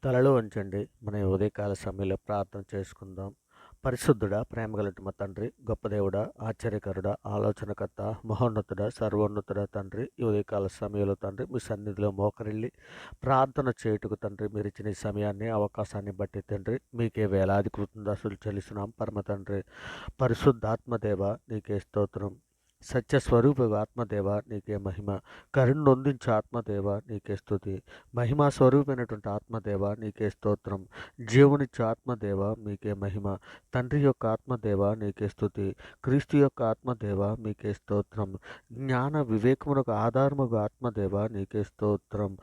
తలలో ఉంచండి. మన ఈ ఉదయకాల సమయంలో ప్రార్థన చేసుకుందాం. పరిశుద్ధుడా, ప్రేమగలటి మా తండ్రి, గొప్ప దేవుడా, ఆశ్చర్యకరుడా, ఆలోచనకర్త, మహోన్నతుడా, సర్వోన్నతుడా తండ్రి, ఈ ఉదయకాల సమయంలో తండ్రి మీ సన్నిధిలో మోకరిల్లి ప్రార్థన చేయుటకు తండ్రి మీరు ఇచ్చిన ఈ సమయాన్ని, అవకాశాన్ని బట్టి తండ్రి మీకే వేలాది కృతజ్ఞతలు చెల్లిస్తున్నాం పరమ తండ్రి. పరిశుద్ధాత్మదేవ నీకే స్తోత్రం. సత్యస్వరూప ఆత్మదేవ నీకే మహిమ. కరుణొందించే ఆత్మదేవ నీకే స్తుతి. మహిమా స్వరూపమైనటువంటి ఆత్మదేవ నీకే స్తోత్రం. జీవునిచ్చే ఆత్మదేవ మీకే మహిమ. తండ్రి యొక్క ఆత్మదేవ నీకే స్తుతి. క్రీస్తు యొక్క ఆత్మదేవ మీకే స్తోత్రం. జ్ఞాన వివేకమునకు ఆధారముగా ఆత్మదేవ నీకే స్తోత్రం.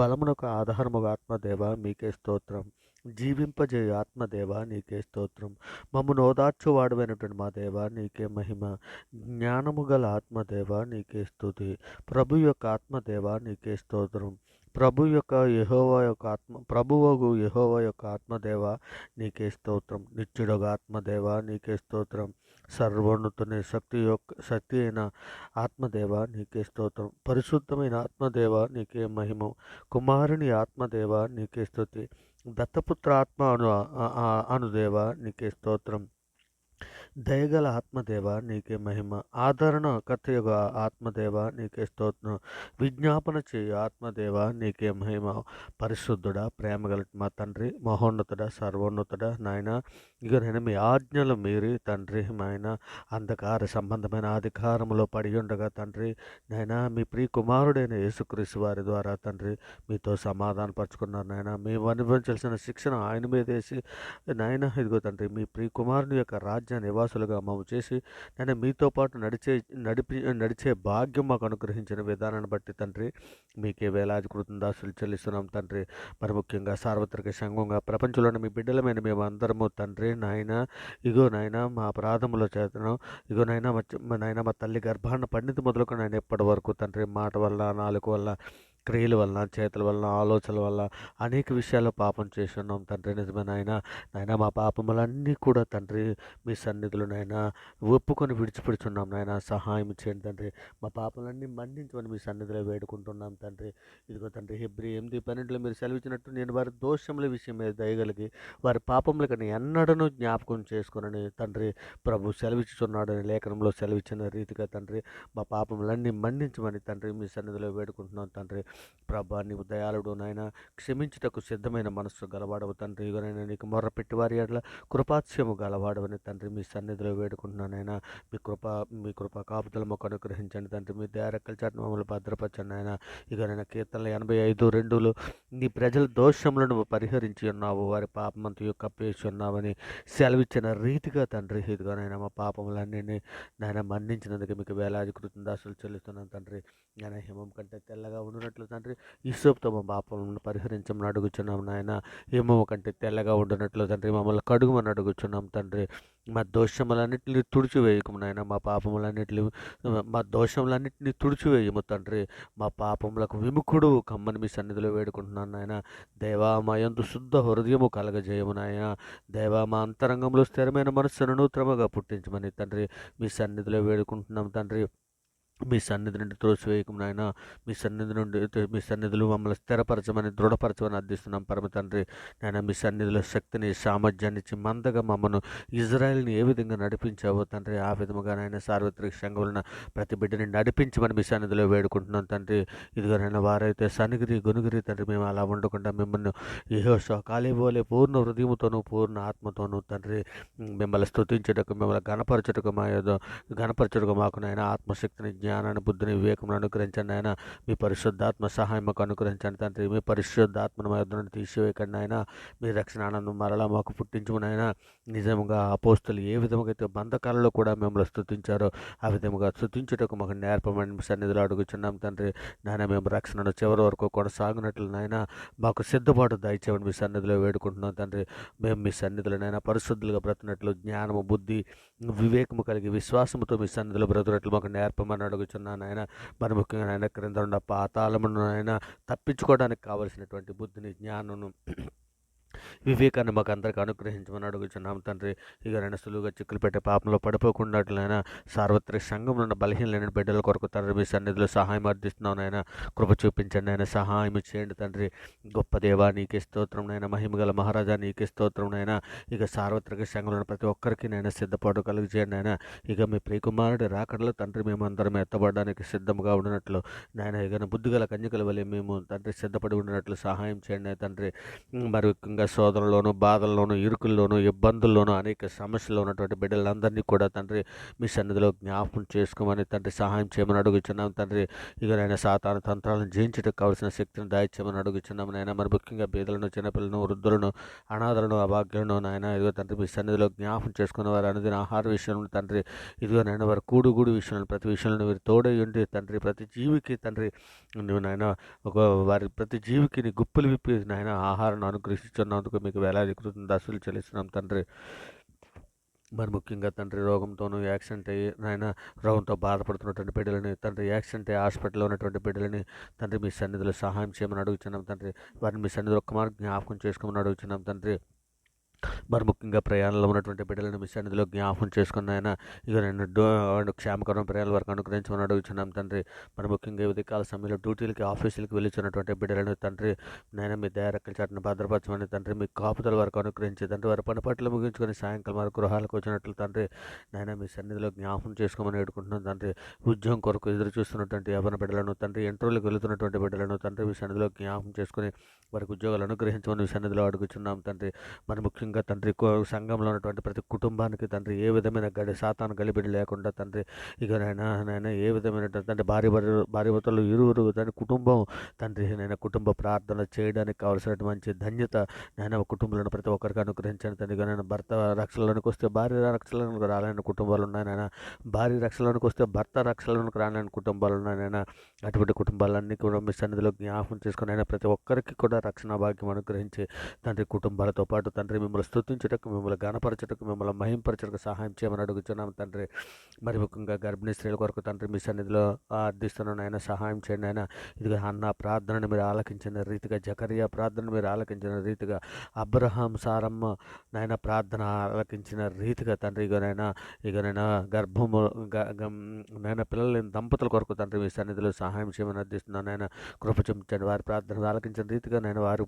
బలమునకు ఆధారముగా ఆత్మదేవ మీకే స్తోత్రం. జీవింపజేయ ఆత్మదేవ నీకే స్తోత్రం. మమ్మను ఓదార్చువాడువైనటువంటి మా దేవ నీకే మహిమ. జ్ఞానము గల ఆత్మదేవ నీకే స్తుతి. ప్రభు యొక్క ఆత్మదేవ నీకే స్తోత్రం. ప్రభువగు యెహోవా యొక్క ఆత్మదేవ నీకే స్తోత్రం. నిత్యుడొక ఆత్మదేవ నీకే స్తోత్రం. సర్వోన్నతుని శక్తి అయిన ఆత్మదేవ నీకే స్తోత్రం. పరిశుద్ధమైన ఆత్మదేవ నీకే మహిమ. కుమారుని ఆత్మదేవ నీకే స్తుతి. దత్తపుత్ర ఆత్మ అనుదేవ నీకే స్తోత్రం. దయగల ఆత్మదేవ నీకే మహిమ. ఆదరణ కర్తయగు ఆత్మదేవ నీకే స్తోత్రం. విజ్ఞాపన చేయు ఆత్మదేవ నీకే మహిమ. పరిశుద్ధుడా, ప్రేమగల మా తండ్రి, మహోన్నతుడా, సర్వోన్నతుడా నాయన, ఇక నేను మీ ఆజ్ఞలు మీరి తండ్రి నాయన అంధకార సంబంధమైన అధికారంలో పడి ఉండగా తండ్రి నాయన మీ ప్రియ కుమారుడైన యేసుక్రీస్తు వారి ద్వారా తండ్రి మీతో సమాధాన పరుచుకున్నారు నాయన. మేము అనుభవించాల్సిన శిక్షణ ఆయన మీద వేసి నాయన ఇదిగో తండ్రి మీ ప్రియ కుమారుని యొక్క రాజ్య నివాసులుగా మమ్మ చేసి నేను మీతో పాటు నడిచే భాగ్యం మాకు అనుగ్రహించిన విధానాన్ని బట్టి తండ్రి మీకే వేలాది కృతజ్ఞతలు చెల్లిస్తున్నాం తండ్రి. మరి ముఖ్యంగా సార్వత్రిక సంఘంగా ప్రపంచంలోని మీ బిడ్డలమైన మేము అందరము తండ్రి నాయన ఇగో నాయన మా అపరాధముల చేతను ఇగో నాయన మా తల్లి గర్భాన్ని పండిత మొదలుకొని ఆయన ఎప్పటి వరకు తండ్రి మాట వల్ల, నాలుక వల్ల, క్రియల వలన, చేతుల వలన, ఆలోచనల వల్ల అనేక విషయాల్లో పాపం చేస్తున్నాం తండ్రి. నిజమే నాయన మా పాపములన్నీ కూడా తండ్రి మీ సన్నిధులు నాయన ఒప్పుకొని విడిచిపెడుతున్నాం నాయన. సహాయం చేయండి తండ్రి. మా పాపలన్నీ మన్నించమని మీ సన్నిధిలో వేడుకుంటున్నాం తండ్రి. ఇదిగో తండ్రి హెబ్రీ 8:12 మీరు సెలవిచ్చినట్టు నేను వారి దోషముల విషయం మీద దయగలిగి వారి పాపములకని ఎన్నడను జ్ఞాపకం చేసుకునని తండ్రి ప్రభు సెలవిచ్చుచున్నాడని లేఖనంలో సెలవిచ్చిన రీతిగా తండ్రి మా పాపములన్నీ మన్నించమని తండ్రి మీ సన్నిధిలో వేడుకుంటున్నాం తండ్రి. ప్రభా నీవు దయాళుడు నాయన, క్షమించుటకు సిద్ధమైన మనస్సు గలవాడవు తండ్రి. ఇగనైనా నీకు మొర్రపెట్టి వారి ఎడల కృపాత్స్యము గలవాడవని తండ్రి మీ సన్నిధిలో వేడుకుంటున్నానైనా. మీ కృప కాపుదల మాకు అనుగ్రహించండి తండ్రి. మీ దయారెక్కల చాటున మమ్మల్ని భద్రపరచండి ఆయన. ఇగనైనా కీర్తనలు 85:2 నీ ప్రజల దోషములను పరిహరించి ఉన్నావు, వారి పాపమంతయు కప్పేసి ఉన్నావని సెలవిచ్చిన రీతిగా తండ్రి ఇదిగోనైనా మా పాపములన్నీ నాయన మన్నించినందుకు మీకు వేలాది కృతజ్ఞతలు చెల్లిస్తున్నాను తండ్రి. నేను హిమం కంటే తెల్లగా ఉండునట్లు తండ్రి హిస్సోపుతో మా పాపములను పరిహరించమని అడుగుచున్నాం నాయన. హిమము కంటే తెల్లగా ఉండునట్లు తండ్రి మమ్మల్ని కడుగుమని అడుగుచున్నాం తండ్రి. మా దోషములన్నింటినీ తుడిచివేయకము నాయన. మా దోషములన్నింటినీ తుడిచివేయము తండ్రి. మా పాపములకు విముఖుడు కమ్మని మీ సన్నిధిలో వేడుకుంటున్నాను నాయన. దేవా మా యందు శుద్ధ హృదయము కలగజేయము నాయన. దేవా మా అంతరంగంలో స్థిరమైన మనస్సును నూతనముగా పుట్టించమని తండ్రి మీ సన్నిధిలో వేడుకుంటున్నాం తండ్రి. మీ సన్నిధి నుండి త్రోసివేయకం నాయన. మీ సన్నిధులు మమ్మల్ని స్థిరపరచమని, దృఢపరచమని అర్థిస్తున్నాం పరమ తండ్రి. నాయన మీ సన్నిధిలో శక్తిని, సామర్థ్యాన్ని ఇచ్చి మందగా మమ్మను ఇజ్రాయెల్ని ఏ విధంగా నడిపించావో తండ్రి ఆ విధముగా నాయన సార్వత్రిక సంఘములను ప్రతి బిడ్డని నడిపించమని మీ సన్నిధిలో వేడుకుంటున్నాం తండ్రి. ఇదిగోనైనా వారైతే సనిగిరి గొనుగిరి తండ్రి మేము అలా ఉండకుండా మిమ్మల్ని యెహోషువ కాలేబోలే పూర్ణ హృదయముతోనూ పూర్ణ ఆత్మతోనూ తండ్రి మిమ్మల్ని స్తుతించుటకు, మిమ్మల్ని గణపరచుటకు మాకు నాయన ఆత్మశక్తిని, జ్ఞానాన్ని, బుద్ధిని, వివేకమును అనుగ్రహించండి ఆయన. మీ పరిశుద్ధాత్మ సహాయం మాకు అనుగ్రహించండి తండ్రి. మీ పరిశుద్ధాత్మను మా యొద్ద నుండి తీసివేయకండి ఆయన. మీ రక్షణ ఆనందం మరలా మాకు పుట్టించుకుని ఆయన. నిజంగా అపోస్తులు ఏ విధముగా అయితే బంధకాలలో కూడా మిమ్మల్ని స్తుతించారో ఆ విధముగా స్తుతించుటకు మాకు నేర్పమని సన్నిధిలో అడుగుచున్నాం తండ్రి. నాయన మేము రక్షణను చివరి వరకు కొనసాగినట్లు నాయన మాకు సిద్ధపాటు దయచేయమని మీ సన్నిధిలో వేడుకుంటున్నాం తండ్రి. మేము మీ సన్నిధిలో నాయన పరిశుద్ధులుగా బ్రతున్నట్లు, జ్ఞానము, బుద్ధి, వివేకము కలిగి విశ్వాసముతో మీ సన్నిధిలో బ్రతున్నట్లు మాకు నేర్పమని అడుగుచున్నాను ఆయన. మరి ముఖ్యంగా ఆయన క్రింద ఉన్న పాతాళమును ఆయన తప్పించుకోవడానికి కావలసినటువంటి బుద్ధిని, జ్ఞానమును వివేకాన్ని మాకు అందరికీ అనుగ్రహించమని అడుగుచున్నాం తండ్రి. ఇక నేను సులువుగా చిక్కులు పెట్టే పాపంలో పడిపోకుండాట్లైనా సార్వత్రిక సంఘంలో ఉన్న బలహీనమైన బిడ్డల కొరకు తండ్రి మీ సన్నిధిలో సహాయం అర్థిస్తున్నాం నాయన. కృప చూపించండి ఆయన, సహాయం చేయండి తండ్రి. గొప్ప దేవా నీకే స్తోత్రం నాయన, మహిమగల మహారాజా నీకే స్తోత్రం నాయన. ఇక సార్వత్రిక సంఘంలో ప్రతి ఒక్కరికి నేను సిద్ధపాటు కలుగు చేయండి నాయన. ఇక మీ ప్రియకుమారుడి రాకడలో తండ్రి మేమందరం ఎత్తబడడానికి సిద్ధంగా ఉండినట్లు నాయన, ఇక బుద్ధిగల కన్యకల వల్ల మేము తండ్రి సిద్ధపడి ఉండినట్లు సహాయం చేయండి తండ్రి. మరి ముఖ్యంగా శోధనలోను, బాధల్లోను, ఇరుకుల్లోను, ఇబ్బందుల్లోనూ, అనేక సమస్యలు ఉన్నటువంటి బిడ్డలందరినీ కూడా తండ్రి మీ సన్నిధిలో జ్ఞాపకం చేసుకోమని తండ్రి సహాయం చేయమని అడుగుచున్నాం తండ్రి. ఇక నాయన సాతాను తంత్రాలను జయించడానికి కావాల్సిన శక్తిని దాయిచ్చామని అడుగుచున్నాం నాయన. మరి ముఖ్యంగా బీదలను, చిన్నపిల్లలను, వృద్ధులను, అనాథలను, అభాగ్యులను నాయన ఇదిగో తండ్రి మీ సన్నిధిలో జ్ఞాపకం చేసుకున్న వారు అనుదిన ఆహార విషయంలో తండ్రి ఇదిగో నాయన వారి కూడు విషయంలో ప్రతి విషయంలో మీరు తోడై ఉండి తండ్రి ప్రతి జీవికి తండ్రి నువ్వు నాయన ఒక వారి ప్రతి జీవికి నీ గుప్పులు విప్పి నాయన ఆహారాన్ని అనుగ్రహిస్తున్నందుకు మీకు వేలాది కృతజ్ఞతలు చెల్లిస్తున్నాం తండ్రి. మరి ముఖ్యంగా తండ్రి రోగంతోనూ యాక్సిడెంట్ అయ్యి నాయన రోగంతో బాధపడుతున్నటువంటి బిడ్డలని తండ్రి, యాక్సిడెంట్ అయ్యి హాస్పిటల్లో ఉన్నటువంటి బిడ్డలని తండ్రి మీ సన్నిధిలో సహాయం చేయమని అడుగుతున్నాం తండ్రి. వారిని మీ సన్నిధిలో ఒక్క మార్గం జ్ఞాపకం చేసుకోమని అడుగుతున్నాం తండ్రి. మరి ముఖ్యంగా ప్రయాణంలో ఉన్నటువంటి బిడ్డలను మీ సన్నిధిలో జ్ఞాపకం చేసుకున్న ఆయన ఇక నేను క్షేమకరం ప్రయాణాల వరకు అనుగ్రహించమని అడుగుతున్నాం తండ్రి. మరి ముఖ్యంగా ఉదయకాల సమయంలో డ్యూటీలకి, ఆఫీసులకి వెళ్ళిచున్నటువంటి బిడ్డలను తండ్రి నేను మీ దయారెక్కల చాటును భద్రపరచమని తండ్రి, మీ కాపుదల వరకు అనుగ్రహించి తండ్రి వారి పని పట్ల ముగించుకొని సాయంకాలం వారి గృహాలకు వచ్చినట్లు తండ్రి నాయన మీ సన్నిధిలో జ్ఞాపకం చేసుకోమని వేడుకుంటున్నాను తండ్రి. ఉద్యోగం కొరకు ఎదురు చూస్తున్నటువంటి యవ్వన బిడ్డలను తండ్రి, ఇంటర్వ్యూలకు వెళుతున్నటువంటి బిడ్డలను తండ్రి మీ సన్నిధిలో జ్ఞాపకం చేసుకుని వారికి ఉద్యోగాలు అనుగ్రహించమని మీ సన్నిధిలో అడుగుచున్నాం తండ్రి. మరి ముఖ్యంగా తండ్రి సంఘంలో ఉన్నటువంటి ప్రతి కుటుంబానికి తండ్రి ఏ విధమైన సాతాను గలిబిడి లేకుండా తండ్రి ఇక నాయన ఏ విధమైన తండ్రి భార్యభర్తలు ఇరువురు తండ్రి కుటుంబం తండ్రి నాయన కుటుంబ ప్రార్థన చేయడానికి కావాల్సిన మంచి ధన్యత నాయన కుటుంబంలో ప్రతి ఒక్కరికి అనుగ్రహించండి తండ్రి. ఇక నేను భర్త రక్షణలోనికి వస్తే భార్య రక్షణలోనికి రాలేని కుటుంబాలు ఉన్నాయి నాయన, భార్య రక్షణలోనికి వస్తే భర్త రక్షణలోనికి రాలేని కుటుంబాలు ఉన్నాయి నాయన. అటువంటి కుటుంబాలన్నీ కూడా మీ సన్నిధిలో జ్ఞాపకం చేసుకుని ఆయన ప్రతి ఒక్కరికి కూడా రక్షణ భాగ్యం అనుగ్రహించి తండ్రి కుటుంబాలతో పాటు తండ్రి మిమ్మల్ని స్తుతించుటకు, మిమ్మల్ని గణపరచుటకు, మిమ్మల్ని మహింపరచుటకు సహాయం చేయమని అడుగుతున్నాం తండ్రి. మరి ముఖ్యంగా గర్భిణీ స్త్రీల కొరకు తండ్రి మీ సన్నిధిలో అర్థిస్తున్నాను ఆయన సహాయం చేయండి ఆయన. ఇదిగా అన్న ప్రార్థనను మీరు ఆలకించిన రీతిగా, జకరియా ప్రార్థనను మీరు ఆలకించిన రీతిగా, అబ్రహాం సారమ్మ నాయన ప్రార్థన ఆలకించిన రీతిగా తండ్రి ఇకనైనా గర్భము నాయన పిల్లలు లేని దంపతుల కొరకు తండ్రి మీ సన్నిధిలో సహాయం చేయమని అర్థిస్తున్నాను నాయన. కృప చూపించండి. వారి ప్రార్థన ఆలకించిన రీతిగా నేను వారు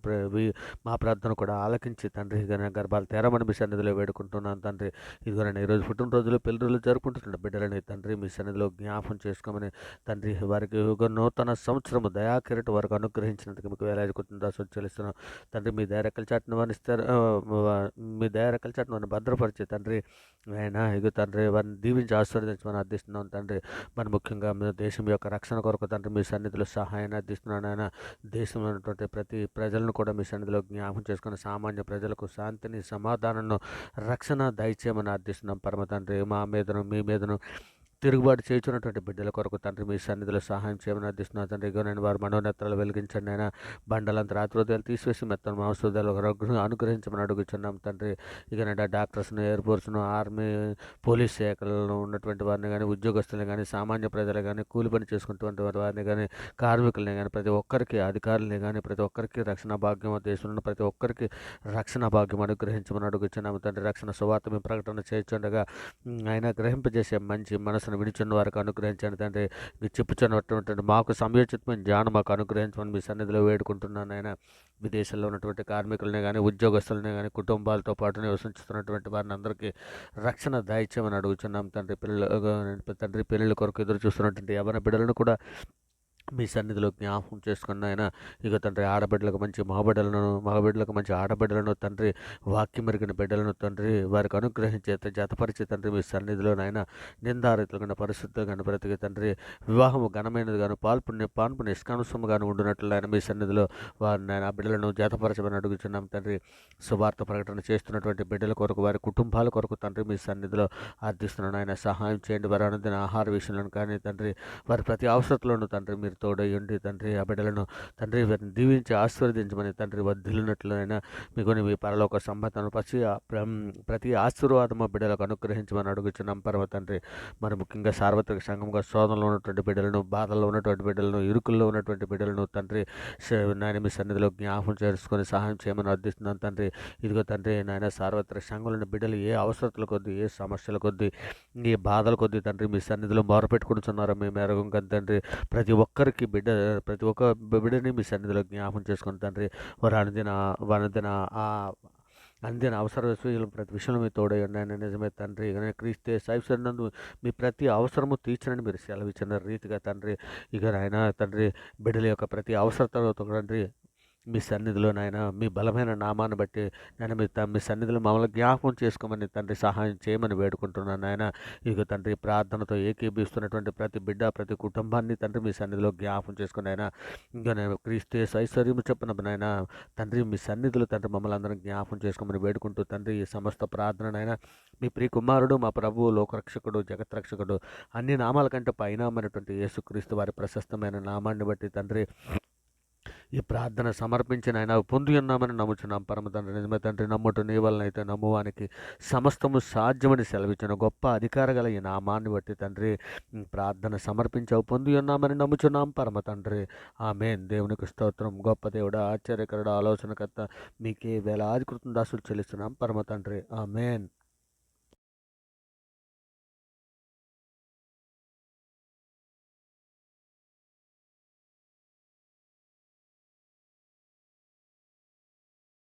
మా ప్రార్థన కూడా ఆలకించి తండ్రి గర్భాలు తెరమని మీ సన్నిధిలో వేడుకుంటున్నాను తండ్రి. ఇదిగోనైనా ఈరోజు పుట్టినరోజులు, పెళ్లి రోజులు జరుపుకుంటున్న బిడ్డలని తండ్రి మీ సన్నిధిలో జ్ఞాపం చేసుకోమని తండ్రి వారికి నూతన సంవత్సరము దయాకిరట వారికి అనుగ్రహించినందుకు మీకు వేలాది కృతజ్ఞతలు చెల్లిస్తున్నాం తండ్రి. మీ దయారెక్కల చాటును వారిస్తారు, మీ దయారెక్కల చాటును వారిని భద్రపరిచే తండ్రి ఆయన ఇగో తండ్రి వారిని దీవించి ఆశీర్వదించమని అర్థిస్తున్నాం తండ్రి. మరి ముఖ్యంగా దేశం యొక్క రక్షణ కొరకు తండ్రి మీ సన్నిధిలో సహాయాన్ని అర్థిస్తున్నాను ఆయన. దేశంలో ఉన్నటువంటి ప్రతి ప్రజలను కూడా మీ సన్నిధిలో జ్ఞాపం చేసుకుని సామాన్య ప్రజలకు శాంతిని, సమాధానాన్ని, రక్షణ దయచేయమని అర్థిస్తున్నాం పరమ తండ్రి. మా మీదను మీ మీదను తిరుగుబాటు చేస్తున్నటువంటి బిడ్డల కొరకు తండ్రి మీ సన్నిధిలో సహాయం చేయమని అర్థిస్తున్నాను తండ్రి. ఇగో నేను వారి మనోనేత్రాలు వెలిగించండి అయినా, బండలంతా రాత్రోదయాలు తీసివేసి మెత్తను మాంసోదయాలు అనుగ్రహించమని అడుగుతున్నాం తండ్రి. ఇక నేను డాక్టర్స్ను, ఎయిర్ఫోర్స్ను, ఆర్మీ, పోలీస్ శాఖలలో ఉన్నటువంటి వారిని కానీ, ఉద్యోగస్తులను కానీ, సామాన్య ప్రజలు కానీ, కూలి పని చేసుకున్నటువంటి వారిని కానీ, కార్మికులని కానీ, ప్రతి ఒక్కరికి, అధికారులని కానీ ప్రతి ఒక్కరికి రక్షణ భాగ్యం, దేశంలో ప్రతి ఒక్కరికి రక్షణ భాగ్యం అనుగ్రహించమని అడుగుతున్నాము తండ్రి. రక్షణ సువార్త మేము ప్రకటన చేస్తుండగా ఆయన గ్రహింపజేసే మంచి మనసును వినిచున్న వారికి అనుగ్రహించండి తండ్రి. చెప్పుచున్నటువంటి మాకు సమయోచితమైన జ్ఞానం మాకు అనుగ్రహించమని మీ సన్నిధిలో వేడుకుంటున్నాను ఆయన. విదేశాల్లో ఉన్నటువంటి కార్మికులనే కానీ, ఉద్యోగస్తులనే కానీ, కుటుంబాలతో పాటు నివసించుతున్నటువంటి వారిని అందరికీ రక్షణ దయచేయమని అడుగుతున్నాం తండ్రి. తండ్రి పెళ్ళిళ్ళ కొరకు ఎదురు చూస్తున్నటువంటి యవ్వన బిడ్డలను కూడా మీ సన్నిధిలో జ్ఞాపకం చేసుకున్న ఆయన ఇక తండ్రి ఆడబిడ్డలకు మంచి మగబిడ్డలకు మంచి ఆడబిడ్డలను తండ్రి, వాక్యం మెరిగిన బిడ్డలను తండ్రి వారికి అనుగ్రహించే జతపరిచే తండ్రి మీ సన్నిధిలో నాయన. నిందారితులుగా పరిశుద్ధంగా బ్రతికి తండ్రి వివాహము ఘనమైనది గాను, పాన్పు నిష్కానుసముగాను ఉండునట్లు ఆయన మీ సన్నిధిలో వారిని నాయన బిడ్డలను జతపరచమని అడుగుతున్నాం తండ్రి. సువార్త ప్రకటన చేస్తున్నటువంటి బిడ్డల కొరకు, వారి కుటుంబాల కొరకు తండ్రి మీ సన్నిధిలో అర్థిస్తున్నాను ఆయన. సహాయం చేయండి. వారి అనుదిన ఆహార విషయంలో కానీ తండ్రి, వారి ప్రతి అవసరంలోనూ తండ్రి మీరు మీరు తోడై ఉండి తండ్రి ఆ బిడ్డలను తండ్రి వారిని దీవించి ఆశీర్వదించమని తండ్రి వర్ధిల్లినట్లయినా మీకొని మీ పరలోక సంబంధం ప్రతి ఆశీర్వాదము బిడ్డలకు అనుగ్రహించమని అడుగుచున్నాం పరమ తండ్రి. మరి ముఖ్యంగా సార్వత్రిక సంఘంగా శోధనలో ఉన్నటువంటి బిడ్డలను, బాధల్లో ఉన్నటువంటి బిడ్డలను, ఇరుకుల్లో ఉన్నటువంటి బిడ్డలను తండ్రి నాయన మీ సన్నిధిలో జ్ఞాపకం చేసుకొని సహాయం చేయమని అర్థిస్తున్నాను తండ్రి. ఇదిగో తండ్రి నాయన సార్వత్రిక సంఘంలోని బిడ్డలు ఏ అవసరతల కొద్దీ, ఏ సమస్యల కొద్దీ, ఏ బాధల కొద్దీ తండ్రి మీ సన్నిధిలో మొరపెట్టుకుంటున్నారో మేము ఎరగం తండ్రి. ప్రతి ఒక్క బిడ్డని మీ సన్నిధిలో జ్ఞాపకం చేసుకుని తండ్రి వారు అందిన అవసర విషయంలో ప్రతి విషయంలో మీ తోడై ఉన్నాయని నిజమే తండ్రి. క్రీస్తే సైఫ్సన్నందు మీ ప్రతి అవసరము తీర్చనని మీరు సెలవిచ్చిన రీతిగా తండ్రి ఇక నాయన తండ్రి బిడ్డల యొక్క ప్రతి అవసరతలతో తండ్రి మీ సన్నిధిలో నాయన మీ బలమైన నామాన్ని బట్టి నేను మీ సన్నిధిలో మమ్మల్ని జ్ఞాపకం చేసుకోమని తండ్రి సహాయం చేయమని వేడుకుంటున్నాను నాయన. ఇక తండ్రి ప్రార్థనతో ఏకీభిస్తున్నటువంటి ప్రతి బిడ్డ, ప్రతి కుటుంబాన్ని తండ్రి మీ సన్నిధిలో జ్ఞాపకం చేసుకుని ఆయన ఇంకా నేను క్రీస్తే ఐశ్వర్యము చెప్పిన నాయన తండ్రి మీ సన్నిధిలో తండ్రి మమ్మల్ని అందరం జ్ఞాపకం చేసుకోమని వేడుకుంటూ తండ్రి ఈ సమస్త ప్రార్థననైనా మీ ప్రియ కుమారుడు, మా ప్రభువు, లోకరక్షకుడు, జగత్రక్షకుడు, అన్ని నామాల కంటే పైనామైనటువంటి యేసుక్రీస్తు వారి ప్రశస్తమైన నామాన్ని బట్టి తండ్రి ఈ ప్రార్థన సమర్పించిన ఆయన పొంది ఉన్నామని నమ్ముచున్నాం పరమ తండ్రి. నిజమే తండ్రి, నమ్ముట నీ వలన అయితే నమ్మువానికి సమస్తము సాధ్యమని సెలవిచ్చిన గొప్ప అధికార గల ఈ నామాన్ని బట్టి తండ్రి ప్రార్థన సమర్పించావు, పొంది ఉన్నామని నమ్ముచున్నాం పరమ తండ్రి. ఆమేన్. దేవునికి స్తోత్రం. గొప్ప దేవుడు, ఆశ్చర్యకరుడు, ఆలోచనకర్త, మీకే వేలాది కృతం దాసులు చెల్లిస్తున్నాం పరమ తండ్రి. ఆమేన్.